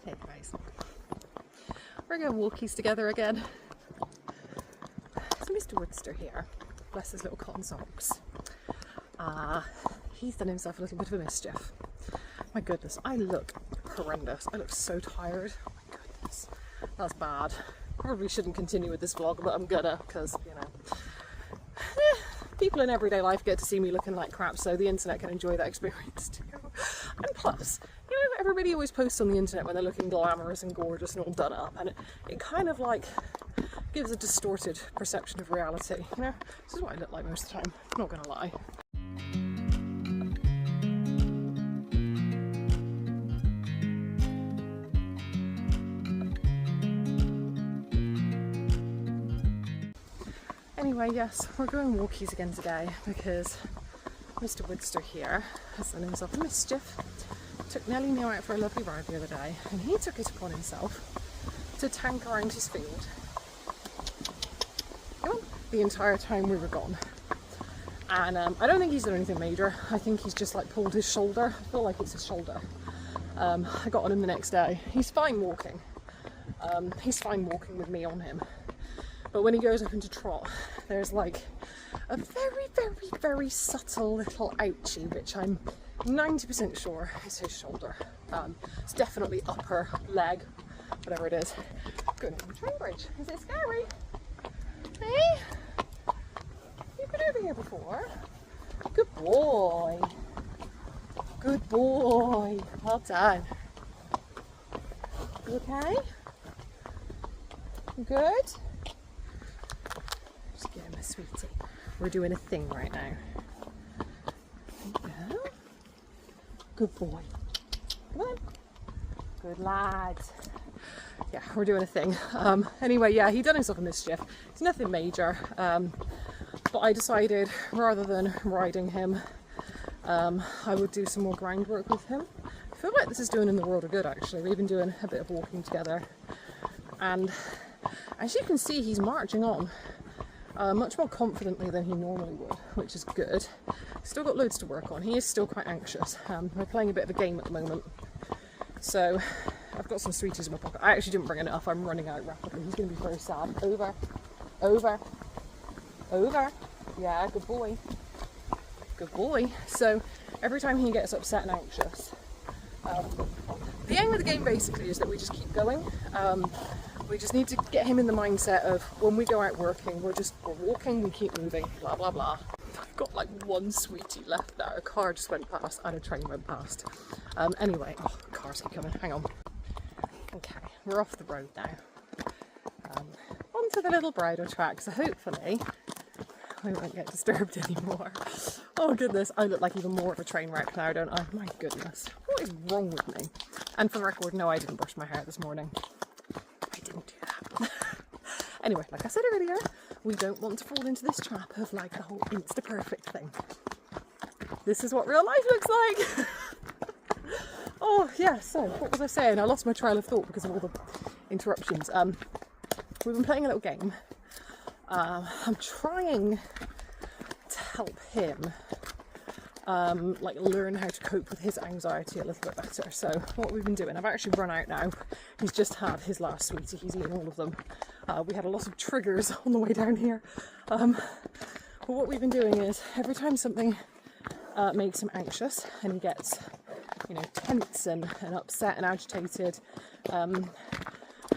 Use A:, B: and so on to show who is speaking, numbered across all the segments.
A: Hey guys, we're going walkies together again. So Mr. Woodster here, bless his little cotton socks. He's done himself a little bit of a mischief. My goodness, I look horrendous. I look so tired. Oh my goodness, that's bad. Probably shouldn't continue with this vlog, but I'm gonna, because, you know, people in everyday life get to see me looking like crap, so the internet can enjoy that experience too. And plus, you know, everybody always posts on the internet when they're looking glamorous and gorgeous and all done up, and it kind of like gives a distorted perception of reality. You know, this is what I look like most of the time, I'm not gonna lie. Anyway, yes, we're going walkies again today because Mr. Woodster here has done himself a mischief. Took Nellie and me out for a lovely ride the other day, and he took it upon himself to tank around his field the entire time we were gone. And I don't think he's done anything major. I think he's just like pulled his shoulder. I feel like it's his shoulder. I got on him the next day. He's fine walking. He's fine walking with me on him. But when he goes up into trot, there's like a very, very, very subtle little ouchie, which I'm 90% sure is his shoulder. It's definitely upper leg, whatever it is. Going over the train bridge. Is it scary? Hey? You've been over here before? Good boy. Good boy. Well done. You okay? Good? Just give him a sweetie. We're doing a thing right now. There you go. Good boy. Come on. Good lad. Yeah, we're doing a thing. Anyway, yeah, he done himself a mischief. It's nothing major. But I decided rather than riding him, I would do some more groundwork with him. I feel like this is doing him the world of good, actually. We've been doing a bit of walking together. And as you can see, he's marching on much more confidently than he normally would, which is good. Still got loads to work on. He is still quite anxious. We're playing a bit of a game at the moment. So I've got some sweeties in my pocket. I actually didn't bring enough. I'm running out rapidly. He's going to be very sad. Over. Over. Over. Yeah, good boy. Good boy. So every time he gets upset and anxious, the aim of the game basically is that we just keep going. We just need to get him in the mindset of when we go out working, we're walking, we keep moving, blah blah blah. I've got like one sweetie left now. A car just went past and a train went past. Anyway, oh, cars keep coming, hang on. Okay, we're off the road now. Onto the little bridle track, so hopefully we won't get disturbed anymore. Oh goodness, I look like even more of a train wreck now, don't I? My goodness, what is wrong with me? And for the record, no, I didn't brush my hair this morning. I didn't do that. Anyway, like I said earlier, we don't want to fall into this trap of like the whole Insta-perfect thing. This is what real life looks like. Oh yeah, so what was I saying? I lost my trail of thought because of all the interruptions. We've been playing a little game. I'm trying to help him like learn how to cope with his anxiety a little bit better. So what we've been doing, I've actually run out now. He's just had his last sweetie. He's eaten all of them. We had a lot of triggers on the way down here. But what we've been doing is every time something makes him anxious and he gets, you know, tense and upset and agitated,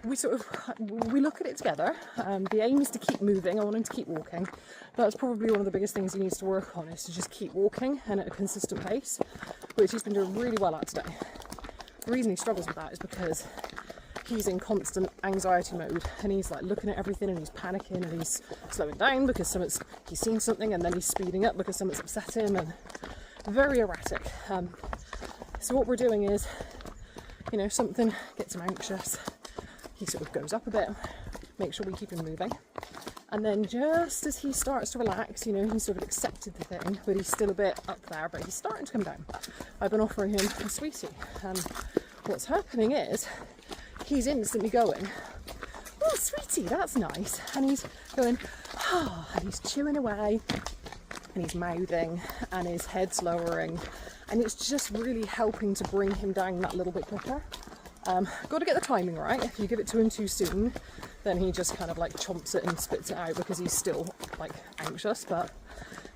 A: we look at it together. The aim is to keep moving. I want him to keep walking. That's probably one of the biggest things he needs to work on, is to just keep walking and at a consistent pace, which he's been doing really well at today. The reason he struggles with that is because he's in constant anxiety mode, and he's like looking at everything and he's panicking and he's slowing down because he's seen something, and then he's speeding up because something's upset him, and very erratic. So what we're doing is, you know, something gets him anxious, he sort of goes up a bit, make sure we keep him moving, and then just as he starts to relax, you know, he's sort of accepted the thing, but he's still a bit up there, but he's starting to come down. I've been offering him a sweetie, and what's happening is he's instantly going, oh sweetie, that's nice, and he's going, oh, and he's chewing away, and he's mouthing, and his head's lowering, and it's just really helping to bring him down that little bit quicker. Got to get the timing right. If you give it to him too soon, then he just kind of like chomps it and spits it out because he's still like anxious. But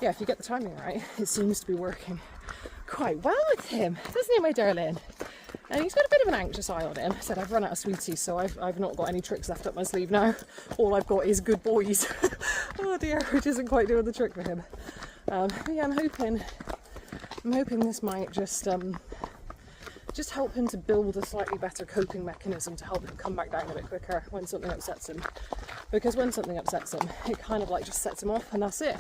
A: yeah, if you get the timing right, it seems to be working quite well with him, doesn't it, my darling? And he's got a bit of an anxious eye on him. I said I've run out of sweeties, so I've not got any tricks left up my sleeve now. All I've got is good boys. Oh dear, which isn't quite doing the trick for him. But yeah, I'm hoping this might just help him to build a slightly better coping mechanism to help him come back down a bit quicker when something upsets him. Because when something upsets him, it kind of like just sets him off, and that's it.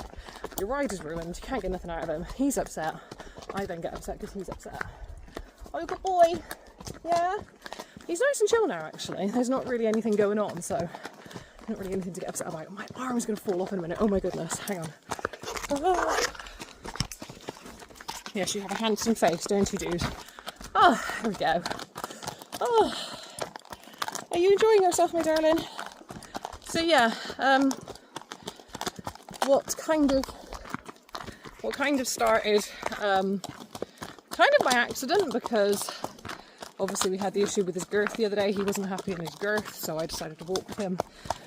A: Your ride is ruined, you can't get nothing out of him. He's upset. I then get upset because he's upset. Oh, good boy. Yeah. He's nice and chill now, actually. There's not really anything going on, so not really anything to get upset about. My arm's going to fall off in a minute. Oh my goodness. Hang on. Oh. Yes, you have a handsome face, don't you, dude? Oh, there we go. Oh. Are you enjoying yourself, my darling? So yeah, what kind of started kind of by accident, because obviously we had the issue with his girth the other day. He wasn't happy in his girth, so I decided to walk with him.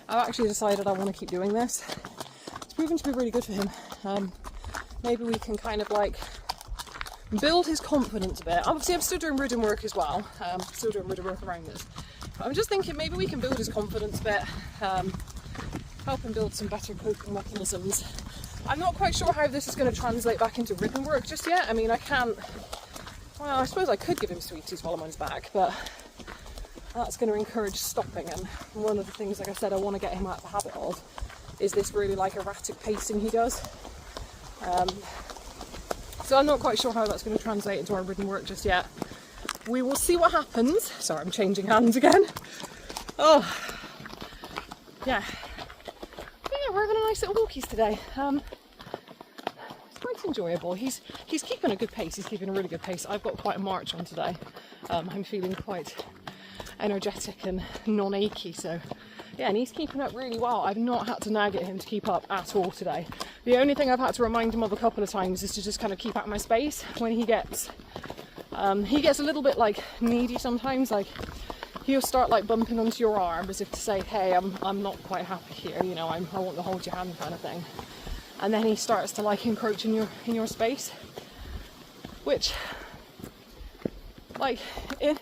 A: I've actually decided I want to keep doing this. It's proven to be really good for him. Maybe we can kind of like build his confidence a bit. Obviously I'm still doing ridden work as well, still doing ridden work around this. But I'm just thinking maybe we can build his confidence a bit, help him build some better coping mechanisms. I'm not quite sure how this is going to translate back into ridden work just yet. I mean, I can't, well, I suppose I could give him sweeties while I'm on his back, but that's going to encourage stopping. And one of the things, like I said, I want to get him out of the habit of is this really like erratic pacing he does. So I'm not quite sure how that's going to translate into our ridden work just yet. We will see what happens. Sorry, I'm changing hands again. Oh, yeah. But yeah, we're having a nice little walkies today. It's quite enjoyable. He's keeping a good pace. He's keeping a really good pace. I've got quite a march on today. I'm feeling quite energetic and non-achy, so yeah, and he's keeping up really well. I've not had to nag at him to keep up at all today. The only thing I've had to remind him of a couple of times is to just kind of keep out my space when he gets a little bit like needy sometimes. Like he'll start like bumping onto your arm as if to say, hey, I'm not quite happy here, you know, I want to hold your hand kind of thing. And then he starts to like encroach in your space, which like in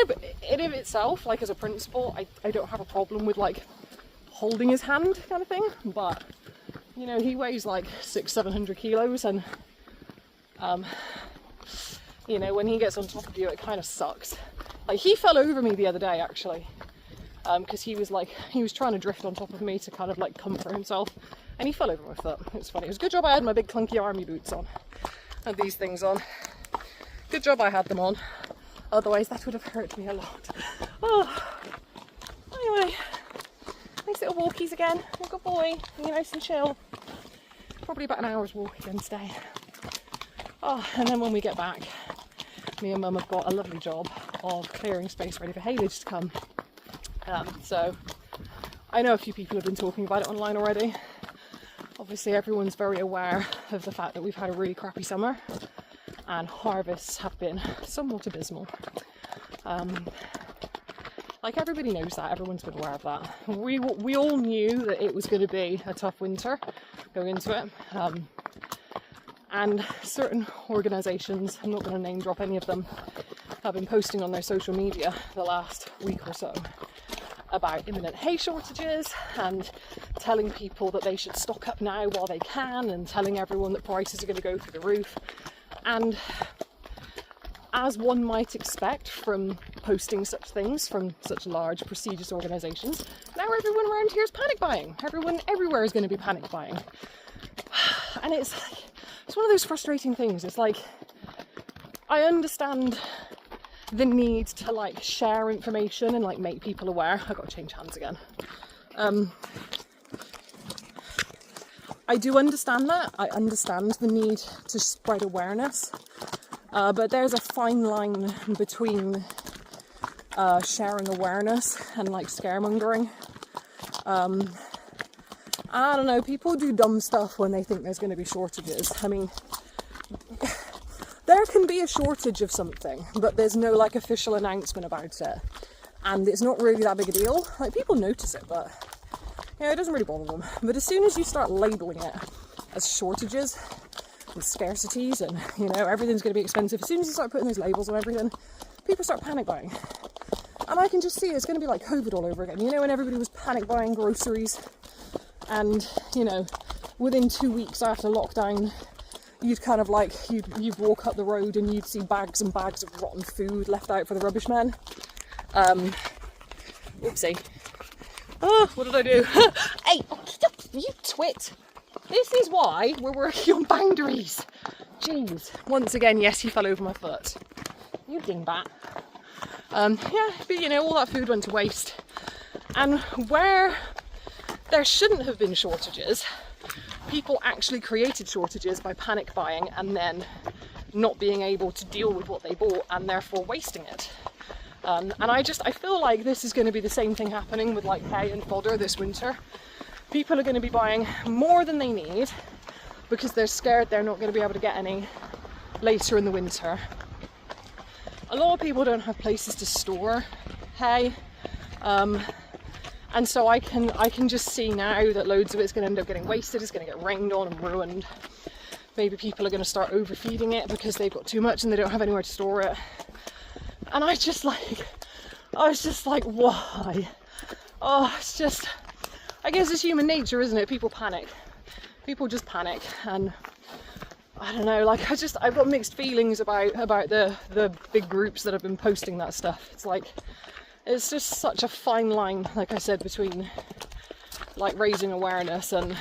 A: of itself, like as a principle, I don't have a problem with like holding his hand kind of thing, but you know, he weighs like 600-700 kilos, and you know, when he gets on top of you, it kind of sucks. Like he fell over me the other day actually, because he was trying to drift on top of me to kind of like comfort himself, and he fell over my foot. It was funny. It was a good job I had my big clunky army boots on, had these things on. Good job I had them on, otherwise that would have hurt me a lot. Oh, anyway, nice little walkies again. Oh, good boy. You're nice and chill. Probably about an hour's walk again today. Oh, and then when we get back, me and Mum have got a lovely job of clearing space ready for haylage to come. So I know a few people have been talking about it online already. Obviously everyone's very aware of the fact that we've had a really crappy summer and harvests have been somewhat abysmal. Like everybody knows that, everyone's been aware of that. We all knew that it was going to be a tough winter going into it. And certain organisations, I'm not going to name drop any of them, have been posting on their social media the last week or so about imminent hay shortages and telling people that they should stock up now while they can, and telling everyone that prices are going to go through the roof. And as one might expect from posting such things from such large prestigious organisations, now everyone around here is panic buying. Everyone everywhere is going to be panic buying. And it's one of those frustrating things. It's like, I understand the need to like share information and like make people aware. I've got to change hands again. I do understand that. I understand the need to spread awareness. But there's a fine line between sharing awareness and like scaremongering. I don't know, people do dumb stuff when they think there's going to be shortages. I mean, they're can be a shortage of something, but there's no like official announcement about it, and it's not really that big a deal. Like, people notice it, but yeah, it doesn't really bother them. But as soon as you start labeling it as shortages and scarcities and, you know, everything's going to be expensive, as soon as you start putting those labels on everything, people start panic buying. And I can just see it's going to be like COVID all over again. You know, when everybody was panic buying groceries, and, you know, within 2 weeks after lockdown, you'd kind of like, you'd walk up the road and you'd see bags and bags of rotten food left out for the rubbish men. Oopsie. Oh, what did I do? Hey, you twit. This is why we're working on boundaries. Jeez. Once again, yes, he fell over my foot. You dingbat. Yeah, but you know, all that food went to waste. And where there shouldn't have been shortages, people actually created shortages by panic buying and then not being able to deal with what they bought and therefore wasting it. And I feel like this is going to be the same thing happening with like hay and fodder this winter. People are going to be buying more than they need because they're scared they're not going to be able to get any later in the winter. A lot of people don't have places to store hay, and so I can just see now that loads of it's going to end up getting wasted. It's going to get rained on and ruined. Maybe people are going to start overfeeding it because they've got too much and they don't have anywhere to store it. And I was just like, why? Oh, it's just, I guess it's human nature, isn't it? People panic. People just panic, and I don't know, like I've got mixed feelings about the big groups that have been posting that stuff. It's like, it's just such a fine line, like I said, between like raising awareness and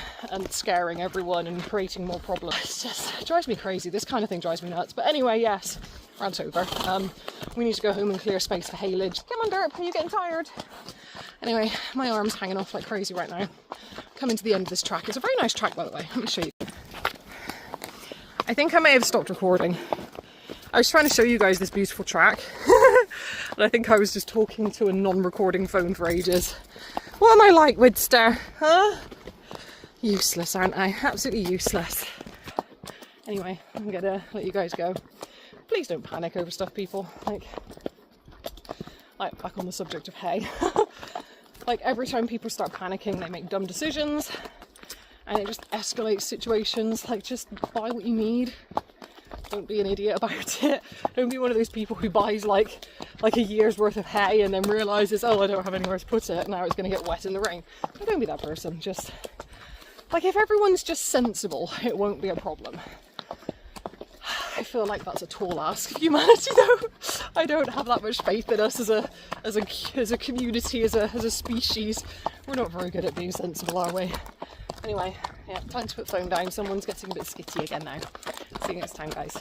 A: scaring everyone and creating more problems. It drives me crazy. This kind of thing drives me nuts. But anyway, yes, rant's over. We need to go home and clear space for haylage. Come on, Derp, are you getting tired? Anyway, my arm's hanging off like crazy right now. Coming to the end of this track. It's a very nice track, by the way. Let me show you. I think I may have stopped recording. I was trying to show you guys this beautiful track. And I think I was just talking to a non-recording phone for ages. What am I like, Woodster? Huh? Useless, aren't I? Absolutely useless. Anyway, I'm gonna let you guys go. Please don't panic over stuff, people. Like back on the subject of hay. Like, every time people start panicking, they make dumb decisions. And it just escalates situations. Like, just buy what you need. Don't be an idiot about it. Don't be one of those people who buys like a year's worth of hay and then realises, oh, I don't have anywhere to put it, now it's going to get wet in the rain. So don't be that person. Just, like, if everyone's just sensible, it won't be a problem. I feel like that's a tall ask of humanity, though. I don't have that much faith in us as a community, as a species. We're not very good at being sensible, are we? Anyway, yeah, time to put phone down. Someone's getting a bit skitty again now. See you next time, guys.